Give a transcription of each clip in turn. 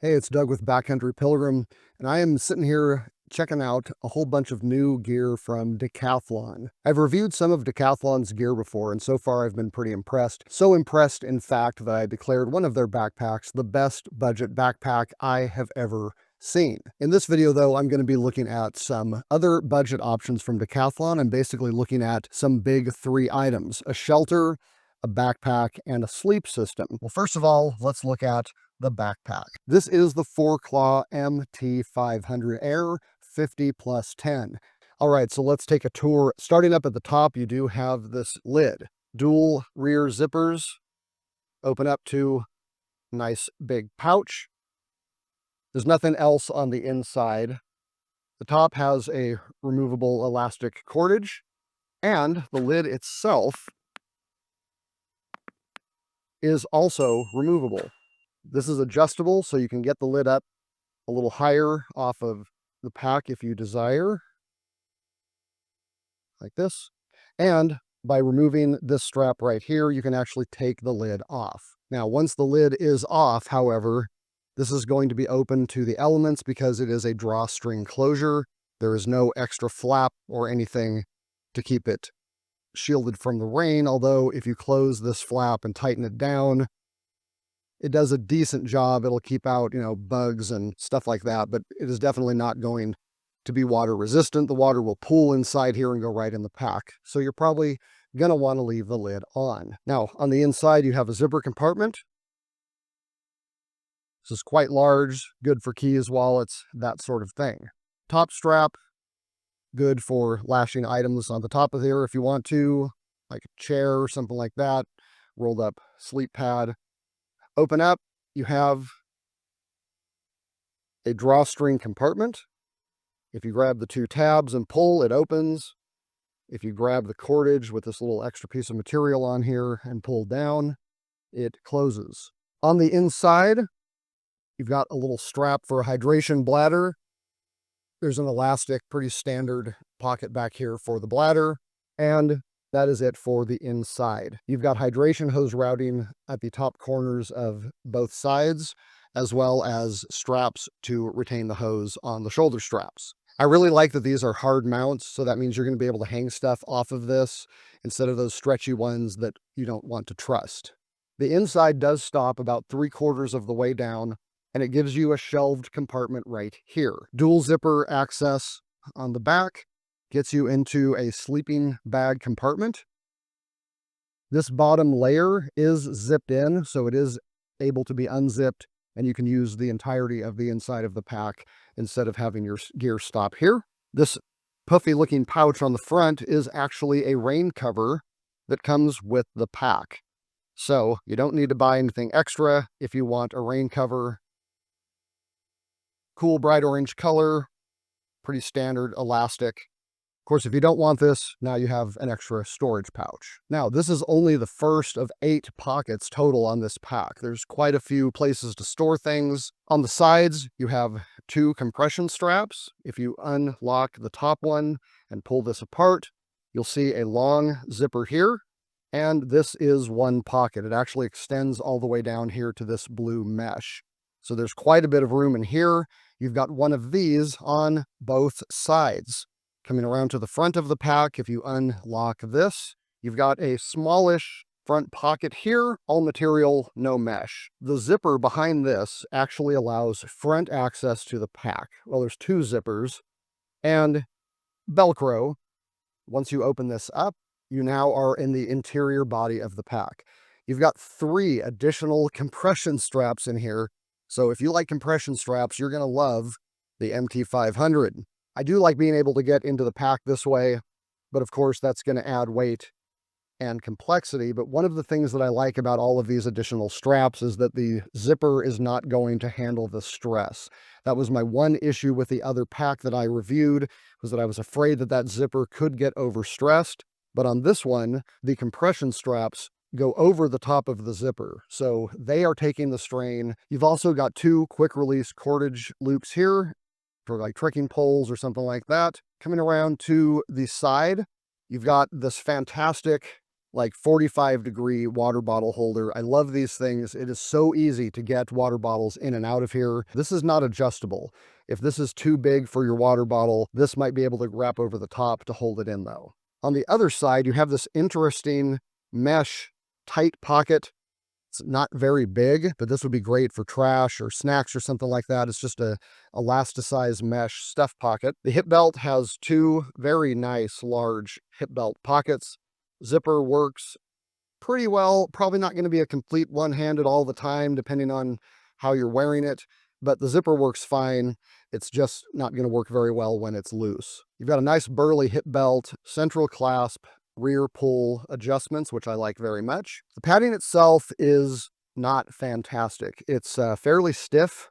Hey, it's Doug with Backcountry Pilgrim, and I am sitting here checking out a whole bunch of new gear from Decathlon. I've reviewed some of Decathlon's gear before, and so far I've been pretty impressed. So impressed, in fact, that I declared one of their backpacks the best budget backpack I have ever seen. In this video, though, I'm going to be looking at some other budget options from Decathlon. I'm basically looking at some big three items: a shelter, a backpack, and a sleep system. Well, first of all, let's look at the backpack. This is the Forclaz MT500 Air 50 plus 10. All right, so let's take a tour. Starting up at the top, you do have this lid. Dual rear zippers open up to a nice big pouch. There's nothing else on the inside. The top has a removable elastic cordage, and the lid itself is also removable. This is adjustable, so you can get the lid up a little higher off of the pack if you desire, like this. And by removing this strap right here, you can actually take the lid off. Now, once the lid is off, however, this is going to be open to the elements because it is a drawstring closure. There is no extra flap or anything to keep it shielded from the rain, although if you close this flap and tighten it down, it does a decent job. It'll keep out, bugs and stuff like that, but it is definitely not going to be water resistant. The water will pool inside here and go right in the pack. So you're probably going to want to leave the lid on. Now, on the inside, you have a zipper compartment. This is quite large, good for keys, wallets, that sort of thing. Top strap, good for lashing items on the top of here if you want to, like a chair or something like that. Rolled up sleep pad. Open up, you have a drawstring compartment. If you grab the two tabs and pull, it opens. If you grab the cordage with this little extra piece of material on here and pull down, it closes. On the inside, you've got a little strap for a hydration bladder. There's an elastic, pretty standard pocket back here for the bladder, and that is it for the inside. You've got hydration hose routing at the top corners of both sides, as well as straps to retain the hose on the shoulder straps. I really like that these are hard mounts, so that means you're going to be able to hang stuff off of this instead of those stretchy ones that you don't want to trust. The inside does stop about 3/4 of the way down, and it gives you a shelved compartment right here. Dual zipper access on the back gets you into a sleeping bag compartment. This bottom layer is zipped in, so it is able to be unzipped, and you can use the entirety of the inside of the pack instead of having your gear stop here. This puffy looking pouch on the front is actually a rain cover that comes with the pack. So you don't need to buy anything extra if you want a rain cover. Cool bright orange color, pretty standard elastic. Of course, if you don't want this, now you have an extra storage pouch. Now, this is only the first of 8 pockets total on this pack. There's quite a few places to store things. On the sides, you have 2 compression straps. If you unlock the top one and pull this apart, you'll see a long zipper here, and this is one pocket. It actually extends all the way down here to this blue mesh. So there's quite a bit of room in here. You've got one of these on both sides. Coming around to the front of the pack, if you unlock this, you've got a smallish front pocket here, all material, no mesh. The zipper behind this actually allows front access to the pack. Well, there's 2 zippers and Velcro. Once you open this up, you now are in the interior body of the pack. You've got 3 additional compression straps in here. So if you like compression straps, you're going to love the MT500. I do like being able to get into the pack this way, but of course that's going to add weight and complexity. But one of the things that I like about all of these additional straps is that the zipper is not going to handle the stress. That was my one issue with the other pack that I reviewed, was that I was afraid that that zipper could get overstressed. But on this one, the compression straps go over the top of the zipper, so they are taking the strain. You've also got 2 quick release cordage loops here for like trekking poles or something like that. Coming around to the side, you've got this fantastic like 45-degree water bottle holder. I love these things. It is so easy to get water bottles in and out of here. This is not adjustable. If this is too big for your water bottle, this might be able to wrap over the top to hold it in though. On the other side, you have this interesting mesh tight pocket. It's not very big, but this would be great for trash or snacks or something like that. It's just a elasticized mesh stuff pocket. The hip belt has two very nice large hip belt pockets. Zipper works pretty well. Probably not going to be a complete one-handed all the time, depending on how you're wearing it, but the zipper works fine. It's just not going to work very well when it's loose. You've got a nice burly hip belt, central clasp, rear pull adjustments, which I like very much. The padding itself is not fantastic. It's fairly stiff.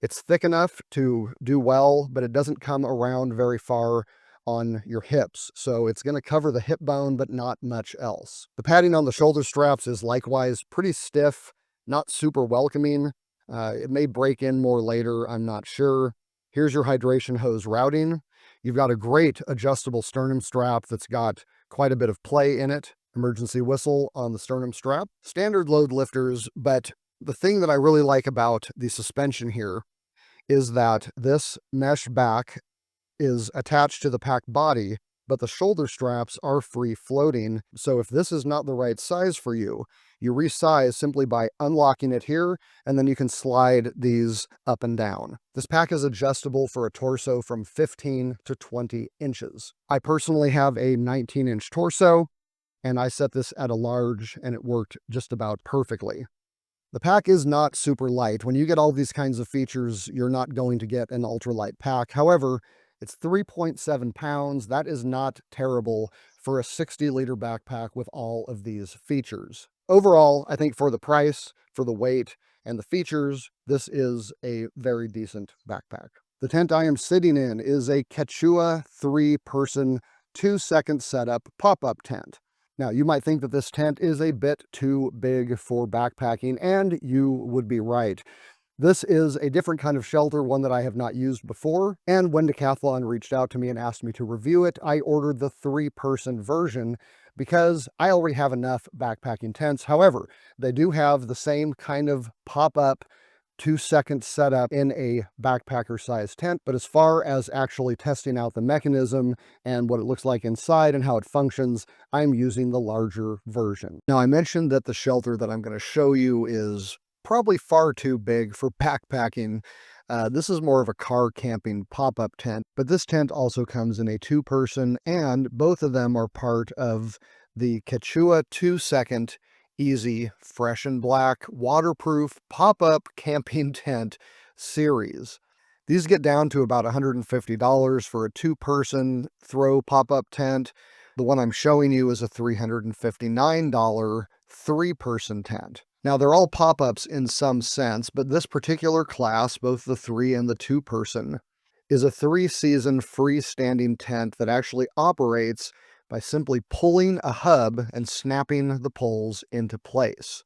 It's thick enough to do well, but it doesn't come around very far on your hips. So it's going to cover the hip bone, but not much else. The padding on the shoulder straps is likewise pretty stiff, not super welcoming. It may break in more later, I'm not sure. Here's your hydration hose routing. You've got a great adjustable sternum strap that's got quite a bit of play in it. Emergency whistle on the sternum strap. Standard load lifters, but the thing that I really like about the suspension here is that this mesh back is attached to the pack body, but the shoulder straps are free floating. So if this is not the right size for you, you resize simply by unlocking it here, and then you can slide these up and down. This pack is adjustable for a torso from 15 to 20 inches. I personally have a 19-inch torso, and I set this at a large, and it worked just about perfectly. The pack is not super light. When you get all these kinds of features, you're not going to get an ultralight pack. However, it's 3.7 pounds. That is not terrible for a 60-liter backpack with all of these features. Overall, I think for the price, for the weight, and the features, this is a very decent backpack. The tent I am sitting in is a Quechua 3-person, 2-second setup pop-up tent. Now, you might think that this tent is a bit too big for backpacking, and you would be right. This is a different kind of shelter, one that I have not used before, and when Decathlon reached out to me and asked me to review it, I ordered the 3-person version because I already have enough backpacking tents. However, they do have the same kind of pop-up 2-second setup in a backpacker-sized tent, but as far as actually testing out the mechanism and what it looks like inside and how it functions, I'm using the larger version. Now, I mentioned that the shelter that I'm going to show you is probably far too big for backpacking. This is more of a car camping pop-up tent, but this tent also comes in a 2-person, and both of them are part of the Quechua 2-second easy, fresh and black, waterproof pop-up camping tent series. These get down to about $150 for a 2-person throw pop-up tent. The one I'm showing you is a $359 3-person tent. Now, they're all pop-ups in some sense, but this particular class, both the 3 and the 2-person, is a 3-season freestanding tent that actually operates by simply pulling a hub and snapping the poles into place.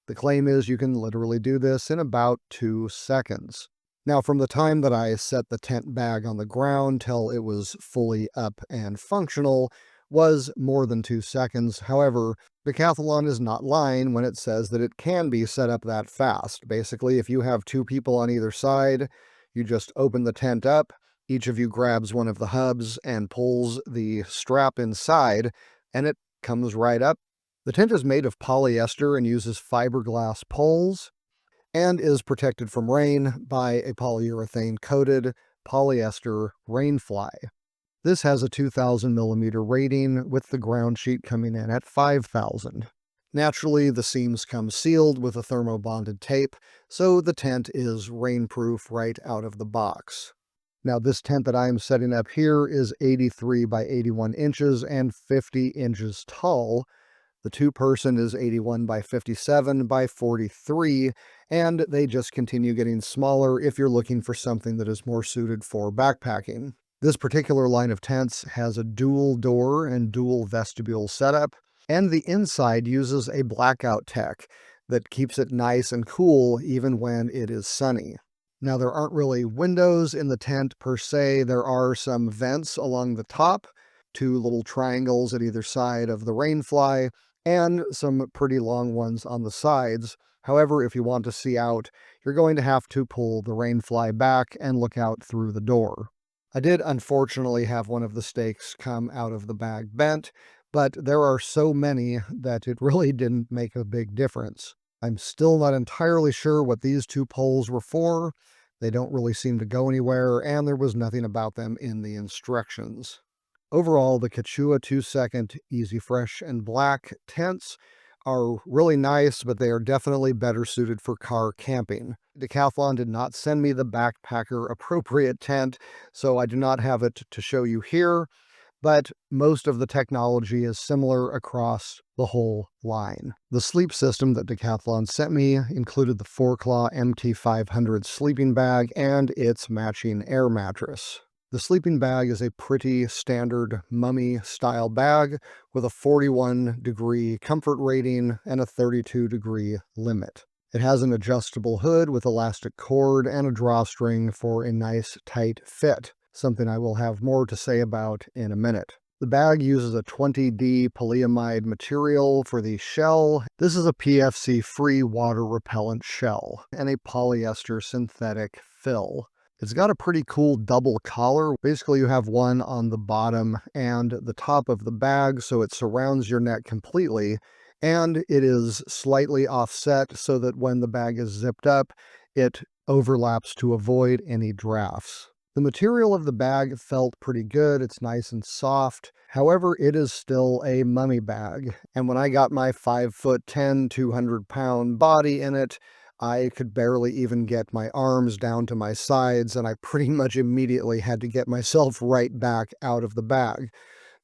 The claim is you can literally do this in about 2 seconds. Now, from the time that I set the tent bag on the ground till it was fully up and functional was more than 2 seconds. However, Decathlon is not lying when it says that it can be set up that fast. Basically, if you have 2 people on either side, you just open the tent up, each of you grabs one of the hubs and pulls the strap inside, and it comes right up. The tent is made of polyester and uses fiberglass poles, and is protected from rain by a polyurethane-coated polyester rainfly. This has a 2,000 millimeter rating, with the ground sheet coming in at 5,000. Naturally, the seams come sealed with a thermobonded tape, so the tent is rainproof right out of the box. Now, this tent that I am setting up here is 83 by 81 inches and 50 inches tall. The 2-person is 81 by 57 by 43, and they just continue getting smaller if you're looking for something that is more suited for backpacking. This particular line of tents has a dual door and dual vestibule setup, and the inside uses a blackout tech that keeps it nice and cool even when it is sunny. Now, there aren't really windows in the tent per se. There are some vents along the top, 2 little triangles at either side of the rainfly, and some pretty long ones on the sides. However, if you want to see out, you're going to have to pull the rain fly back and look out through the door. I did unfortunately have one of the stakes come out of the bag bent, but there are so many that it really didn't make a big difference. I'm still not entirely sure what these two poles were for. They don't really seem to go anywhere, and there was nothing about them in the instructions. Overall, the Quechua 2-second Easy Fresh and Black tents are really nice, but they are definitely better suited for car camping. Decathlon did not send me the backpacker appropriate tent, so I do not have it to show you here, but most of the technology is similar across the whole line. The sleep system that Decathlon sent me included the Forclaz MT500 sleeping bag and its matching air mattress. The sleeping bag is a pretty standard mummy-style bag with a 41-degree comfort rating and a 32-degree limit. It has an adjustable hood with elastic cord and a drawstring for a nice tight fit, something I will have more to say about in a minute. The bag uses a 20D polyamide material for the shell. This is a PFC-free water repellent shell and a polyester synthetic fill. It's got a pretty cool double collar. Basically, you have one on the bottom and the top of the bag, so it surrounds your neck completely, and it is slightly offset so that when the bag is zipped up, it overlaps to avoid any drafts. The material of the bag felt pretty good. It's nice and soft. However, it is still a mummy bag, and when I got my 5'10", 200-pound body in it, I could barely even get my arms down to my sides, and I pretty much immediately had to get myself right back out of the bag.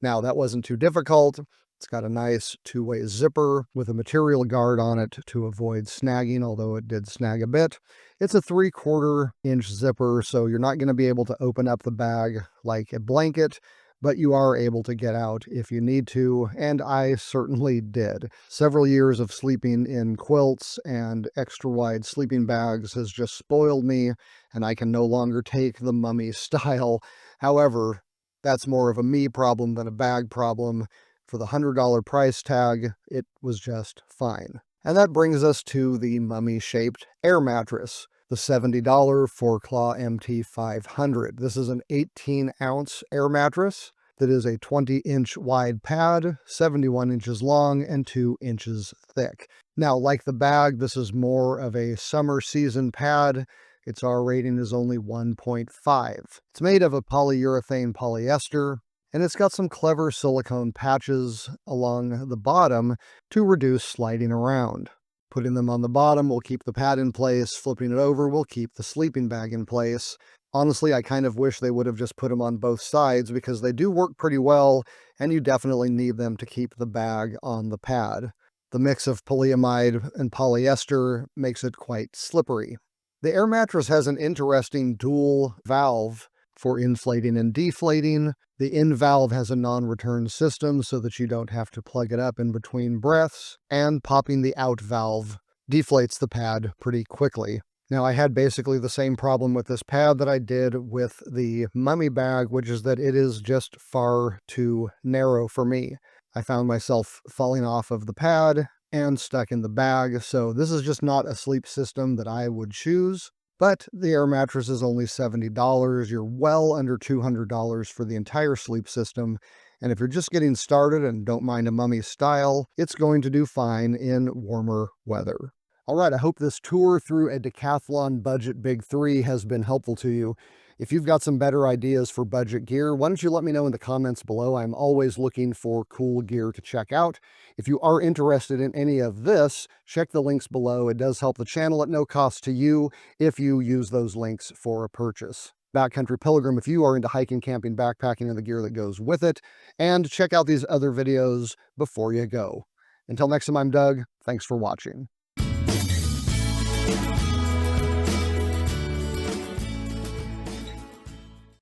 Now, that wasn't too difficult. It's got a nice two-way zipper with a material guard on it to avoid snagging, although it did snag a bit. It's a 3/4-inch zipper, so you're not going to be able to open up the bag like a blanket, but you are able to get out if you need to, and I certainly did. Several years of sleeping in quilts and extra-wide sleeping bags has just spoiled me, and I can no longer take the mummy style. However, that's more of a me problem than a bag problem. For the $100 price tag, it was just fine. And that brings us to the mummy-shaped air mattress, the $70 Forclaz MT500. This is an 18-ounce air mattress that is a 20-inch wide pad, 71 inches long, and 2 inches thick. Now, like the bag, this is more of a summer season pad. Its R rating is only 1.5. It's made of a polyurethane polyester, and it's got some clever silicone patches along the bottom to reduce sliding around. Putting them on the bottom will keep the pad in place, flipping it over will keep the sleeping bag in place. Honestly, I kind of wish they would have just put them on both sides because they do work pretty well, and you definitely need them to keep the bag on the pad. The mix of polyamide and polyester makes it quite slippery. The air mattress has an interesting dual valve for inflating and deflating. The in valve has a non-return system so that you don't have to plug it up in between breaths, and popping the out valve deflates the pad pretty quickly. Now, I had basically the same problem with this pad that I did with the mummy bag, which is that it is just far too narrow for me. I found myself falling off of the pad and stuck in the bag, so this is just not a sleep system that I would choose. But the air mattress is only $70. You're well under $200 for the entire sleep system. And if you're just getting started and don't mind a mummy style, it's going to do fine in warmer weather. All right, I hope this tour through a Decathlon budget big three has been helpful to you. If you've got some better ideas for budget gear, why don't you let me know in the comments below? I'm always looking for cool gear to check out. If you are interested in any of this, check the links below. It does help the channel at no cost to you if you use those links for a purchase. Backcountry Pilgrim if you are into hiking, camping, backpacking, and the gear that goes with it. And check out these other videos before you go. Until next time, I'm Doug. Thanks for watching.